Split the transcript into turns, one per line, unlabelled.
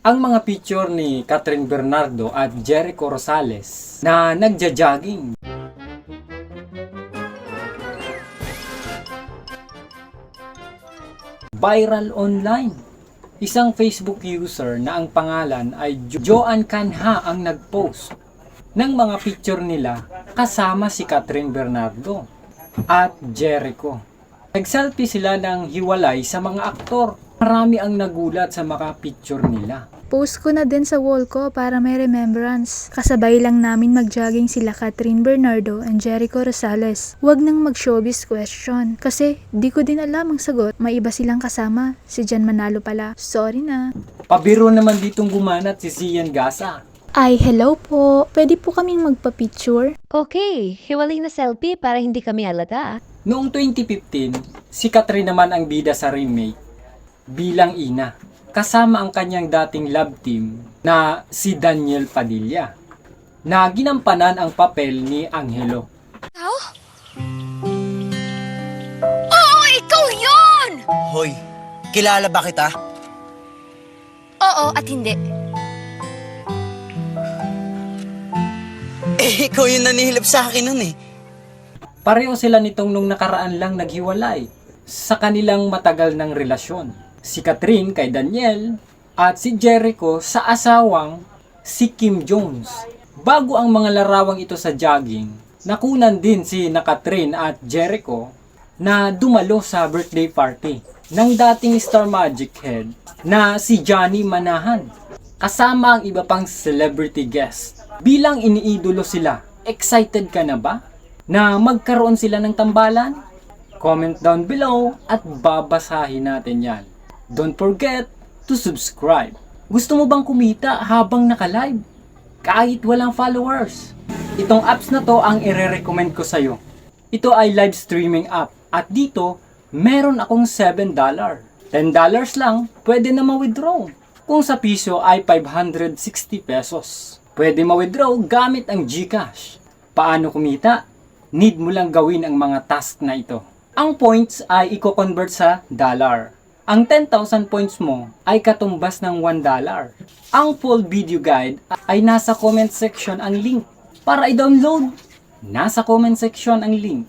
ang mga picture ni Catherine Bernardo at Jericho Rosales na nagja-jogging. Viral online. Isang Facebook user na ang pangalan ay Joan Canha ang nag-post ng mga picture nila kasama si Catherine Bernardo at Jericho. Nag-selfie sila ng hiwalay sa mga aktor. Marami ang nagulat sa mga picture nila.
Post ko na din sa wall ko para may remembrance. Kasabay lang namin mag-jogging sila Catherine Bernardo and Jericho Rosales. Huwag nang mag-showbiz question. Kasi di ko din alam ang sagot. May iba silang kasama. Si Jan Manalo pala. Sorry na.
Pabiro naman ditong gumanat si Zian Gasa.
Ay, hello po. Pwede po kaming magpa-picture?
Okay, hiwalay na selfie para hindi kami alata.
Noong 2015, si Catherine naman ang bida sa remake bilang ina. Kasama ang kanyang dating love team na si Daniel Padilla na ginampanan ang papel ni Angelo.
Ikaw? Oo, ikaw yun!
Hoy, kilala ba kita?
Oo at hindi.
Ikaw yung nanihilap sa akin nun eh.
Pareho sila nitong nung nakaraan lang naghiwalay sa kanilang matagal ng relasyon. Si Catherine kay Daniel at si Jericho sa asawang si Kim Jones. Bago ang mga larawang ito sa jogging, nakunan din si Catherine at Jericho na dumalo sa birthday party ng dating Star Magic head na si Johnny Manahan. Kasama ang iba pang celebrity guest. Bilang iniidolo sila, excited ka na ba na magkaroon sila ng tambalan? Comment down below at babasahin natin yan. Don't forget to subscribe. Gusto mo bang kumita habang naka-live? Kahit walang followers. Itong apps na to ang ire-recommend ko sa'yo. Ito ay live streaming app at dito meron akong $7. $10 lang, pwede na ma-withdraw. Kung sa piso ay 560 pesos. Pwede ma-withdraw gamit ang GCash. Paano kumita? Need mo lang gawin ang mga task na ito. Ang points ay i-convert sa dollar. Ang 10,000 points mo ay katumbas ng $1. Ang full video guide ay nasa comment section ang link. Para i-download, nasa comment section ang link.